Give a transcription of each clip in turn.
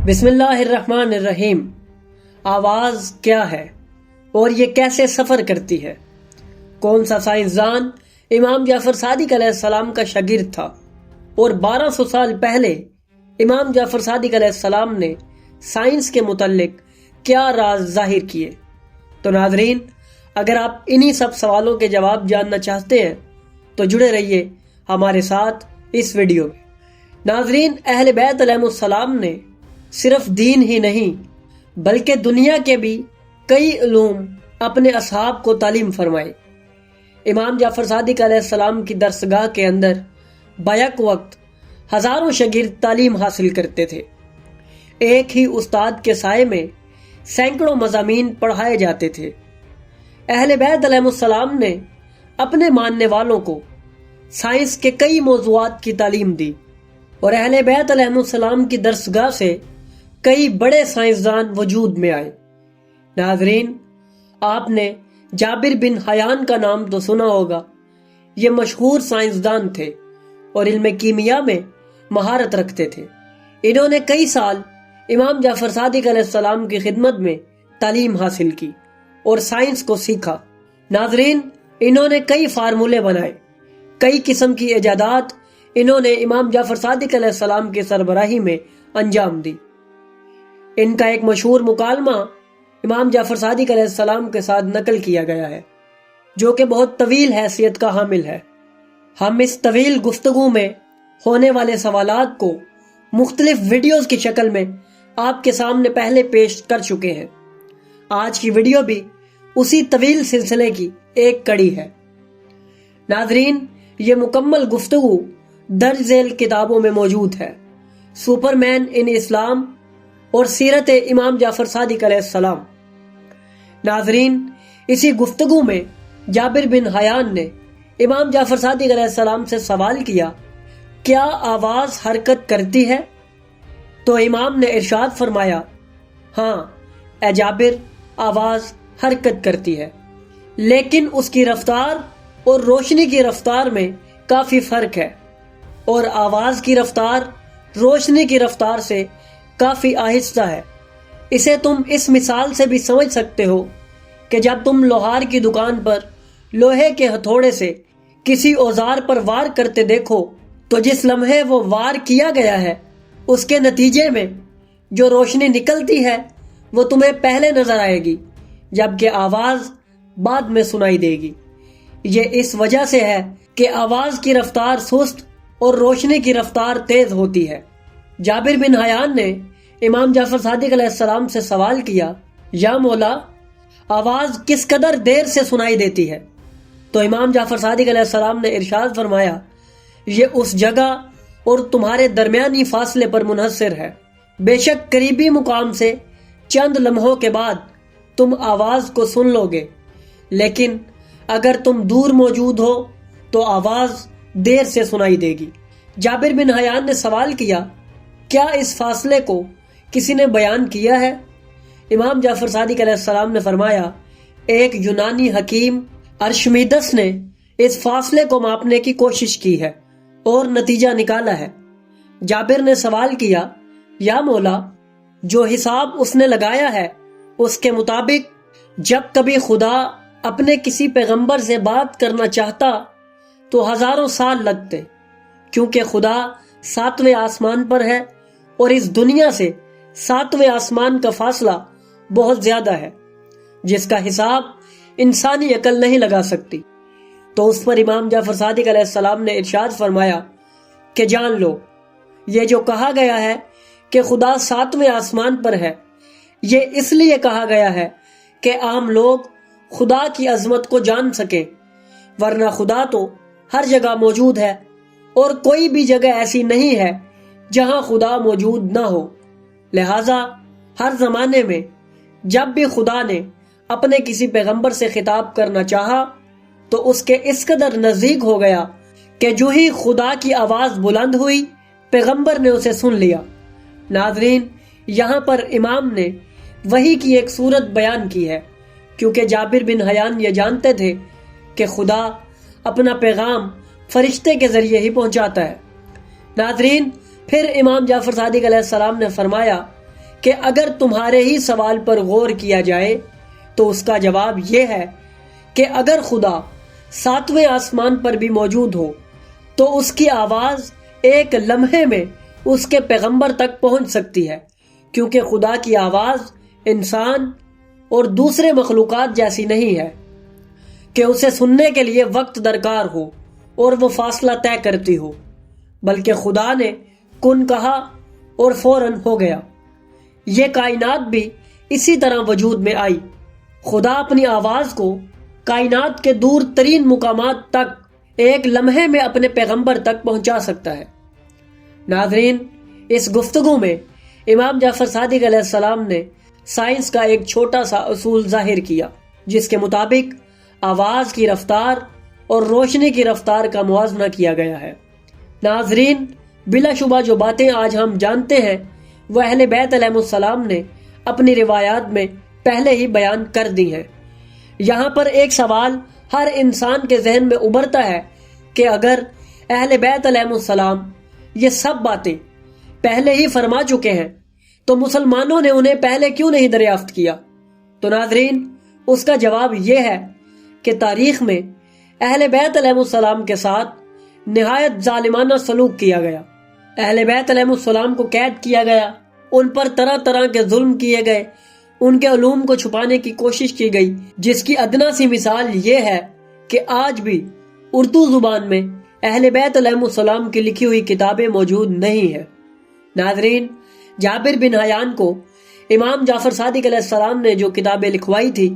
بسم اللہ الرحمن الرحیم۔ آواز کیا ہے اور یہ کیسے سفر کرتی ہے؟ کون سا سائنسدان امام جعفر صادق علیہ السلام کا شاگرد تھا اور 1200 سال پہلے امام جعفر صادق علیہ السلام نے سائنس کے متعلق کیا راز ظاہر کیے؟ تو ناظرین، اگر آپ انہی سب سوالوں کے جواب جاننا چاہتے ہیں تو جڑے رہیے ہمارے ساتھ اس ویڈیو میں۔ ناظرین، اہل بیت علیہ السلام نے صرف دین ہی نہیں بلکہ دنیا کے بھی کئی علوم اپنے اصحاب کو تعلیم فرمائے۔ امام جعفر صادق علیہ السلام کی درسگاہ کے اندر بیک وقت ہزاروں شاگرد تعلیم حاصل کرتے تھے۔ ایک ہی استاد کے سائے میں سینکڑوں مضامین پڑھائے جاتے تھے۔ اہل بیت علیہ السلام نے اپنے ماننے والوں کو سائنس کے کئی موضوعات کی تعلیم دی اور اہل بیت علیہ السلام کی درسگاہ سے کئی بڑے سائنسدان وجود میں آئے۔ ناظرین، آپ نے جابر بن حیان کا نام تو سنا ہوگا۔ یہ مشہور سائنسدان تھے اور علم کیمیا میں مہارت رکھتے تھے۔ انہوں نے کئی سال امام جعفر صادق علیہ السلام کی خدمت میں تعلیم حاصل کی اور سائنس کو سیکھا۔ ناظرین، انہوں نے کئی فارمولے بنائے، کئی قسم کی ایجادات انہوں نے امام جعفر صادق علیہ السلام کی سربراہی میں انجام دی۔ ان کا ایک مشہور مکالمہ امام جعفر صادق علیہ السلام کے ساتھ نقل کیا گیا ہے، جو کہ بہت طویل حیثیت کا حامل ہے۔ ہم اس طویل گفتگو میں ہونے والے سوالات کو مختلف ویڈیوز کی شکل میں آپ کے سامنے پہلے پیش کر چکے ہیں۔ آج کی ویڈیو بھی اسی طویل سلسلے کی ایک کڑی ہے۔ ناظرین، یہ مکمل گفتگو درج ذیل کتابوں میں موجود ہے: سپر مین ان اسلام اور سیرت امام جعفر صادق علیہ السلام۔ ناظرین، اسی گفتگو میں جابر بن حیان نے امام جعفر صادق علیہ السلام سے سوال کیا، کیا آواز حرکت کرتی ہے؟ تو امام نے ارشاد فرمایا، ہاں اے جابر، آواز حرکت کرتی ہے، لیکن اس کی رفتار اور روشنی کی رفتار میں کافی فرق ہے، اور آواز کی رفتار روشنی کی رفتار سے کافی آہستہ ہے۔ اسے تم اس مثال سے بھی سمجھ سکتے ہو کہ جب تم لوہار کی دکان پر لوہے کے ہتھوڑے سے کسی اوزار پر وار کرتے دیکھو تو جس لمحے وہ وار کیا گیا ہے اس کے نتیجے میں جو روشنی نکلتی ہے وہ تمہیں پہلے نظر آئے گی، جبکہ آواز بعد میں سنائی دے گی۔ یہ اس وجہ سے ہے کہ آواز کی رفتار سست اور روشنی کی رفتار تیز ہوتی ہے۔ جابر بن حیان نے امام جعفر صادق علیہ السلام سے سوال کیا، یا مولا، آواز کس قدر دیر سے سنائی دیتی ہے؟ تو امام جعفر صادق علیہ السلام نے ارشاد فرمایا، یہ اس جگہ اور تمہارے درمیانی فاصلے پر منحصر ہے۔ بے شک قریبی مقام سے چند لمحوں کے بعد تم آواز کو سن لو گے، لیکن اگر تم دور موجود ہو تو آواز دیر سے سنائی دے گی۔ جابر بن حیان نے سوال کیا، کیا اس فاصلے کو کسی نے بیان کیا ہے؟ امام جعفر صادق علیہ السلام نے فرمایا، ایک یونانی حکیم ارشمیدس نے اس فاصلے کو ماپنے کی کوشش کی ہے اور نتیجہ نکالا ہے۔ جابر نے سوال کیا، یا مولا، جو حساب اس نے لگایا ہے اس کے مطابق جب کبھی خدا اپنے کسی پیغمبر سے بات کرنا چاہتا تو ہزاروں سال لگتے، کیونکہ خدا 7ویں آسمان پر ہے اور اس دنیا سے 7ویں آسمان کا فاصلہ بہت زیادہ ہے، جس کا حساب انسانی عقل نہیں لگا سکتی۔ تو اس پر امام جعفر صادق علیہ السلام نے ارشاد فرمایا کہ جان لو، یہ جو کہا گیا ہے کہ خدا 7ویں آسمان پر ہے، یہ اس لیے کہا گیا ہے کہ عام لوگ خدا کی عظمت کو جان سکیں، ورنہ خدا تو ہر جگہ موجود ہے اور کوئی بھی جگہ ایسی نہیں ہے جہاں خدا موجود نہ ہو۔ لہٰذا ہر زمانے میں جب بھی خدا نے اپنے کسی پیغمبر سے خطاب کرنا چاہا تو اس کے اس قدر نزدیک ہو گیا کہ جو ہی خدا کی آواز بلند ہوئی پیغمبر نے اسے سن لیا۔ ناظرین، یہاں پر امام نے وحی کی ایک صورت بیان کی ہے، کیونکہ جابر بن حیان یہ جانتے تھے کہ خدا اپنا پیغام فرشتے کے ذریعے ہی پہنچاتا ہے۔ ناظرین، پھر امام جعفر صادق علیہ السلام نے فرمایا کہ اگر تمہارے ہی سوال پر غور کیا جائے تو اس کا جواب یہ ہے کہ اگر خدا 7ویں آسمان پر بھی موجود ہو تو اس کی آواز ایک لمحے میں اس کے پیغمبر تک پہنچ سکتی ہے، کیونکہ خدا کی آواز انسان اور دوسرے مخلوقات جیسی نہیں ہے کہ اسے سننے کے لیے وقت درکار ہو اور وہ فاصلہ طے کرتی ہو، بلکہ خدا نے کن کہا اور فوراً ہو گیا۔ یہ کائنات بھی اسی طرح وجود میں آئی۔ خدا اپنی آواز کو کائنات کے دور ترین مقامات تک ایک لمحے میں اپنے پیغمبر تک پہنچا سکتا ہے۔ ناظرین، اس گفتگو میں امام جعفر صادق علیہ السلام نے سائنس کا ایک چھوٹا سا اصول ظاہر کیا، جس کے مطابق آواز کی رفتار اور روشنی کی رفتار کا موازنہ کیا گیا ہے۔ ناظرین، بلا شبہ جو باتیں آج ہم جانتے ہیں وہ اہل بیت علیہ السلام نے اپنی روایات میں پہلے ہی بیان کر دی ہیں۔ یہاں پر ایک سوال ہر انسان کے ذہن میں ابھرتا ہے کہ اگر اہل بیت علیہ السلام یہ سب باتیں پہلے ہی فرما چکے ہیں تو مسلمانوں نے انہیں پہلے کیوں نہیں دریافت کیا؟ تو ناظرین، اس کا جواب یہ ہے کہ تاریخ میں اہل بیت علیہ السلام کے ساتھ نہایت ظالمانہ سلوک کیا گیا۔ اہل بیت علیہ السلام کو قید کیا گیا، ان پر طرح طرح کے ظلم کیے گئے، ان کے علوم کو چھپانے کی کوشش کی گئی، جس کی ادنا سی مثال یہ ہے کہ آج بھی اردو زبان میں اہل بیت علیہ السلام کی لکھی ہوئی کتابیں موجود نہیں ہیں۔ ناظرین، جابر بن حیان کو امام جعفر صادق علیہ السلام نے جو کتابیں لکھوائی تھی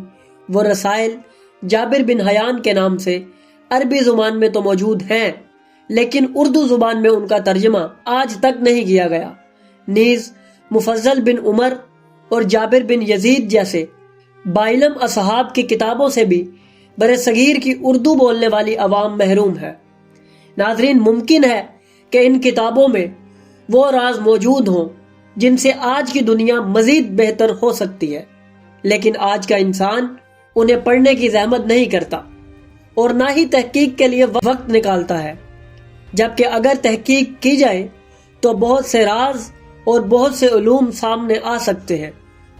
وہ رسائل جابر بن حیان کے نام سے عربی زبان میں تو موجود ہیں، لیکن اردو زبان میں ان کا ترجمہ آج تک نہیں کیا گیا۔ نیز مفضل بن عمر اور جابر بن یزید جیسے باعلم اصحاب کی کتابوں سے بھی برصغیر کی اردو بولنے والی عوام محروم ہے۔ ناظرین، ممکن ہے کہ ان کتابوں میں وہ راز موجود ہوں جن سے آج کی دنیا مزید بہتر ہو سکتی ہے، لیکن آج کا انسان انہیں پڑھنے کی زحمت نہیں کرتا اور نہ ہی تحقیق کے لیے وقت نکالتا ہے، جبکہ اگر تحقیق کی جائے تو بہت سے راز اور بہت سے علوم سامنے آ سکتے ہیں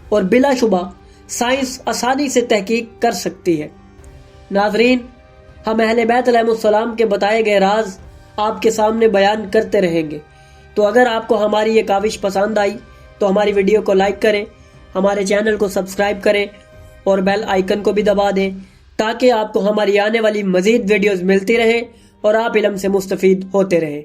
اور بلا شبہ سائنس آسانی سے تحقیق کر سکتی ہے۔ ناظرین، ہم اہل بیت علیہ السلام کے بتائے گئے راز آپ کے سامنے بیان کرتے رہیں گے، تو اگر آپ کو ہماری یہ کاوش پسند آئی تو ہماری ویڈیو کو لائک کریں، ہمارے چینل کو سبسکرائب کریں اور بیل آئیکن کو بھی دبا دیں تاکہ آپ کو ہماری آنے والی مزید ویڈیوز ملتی رہیں اور آپ علم سے مستفید ہوتے رہیں۔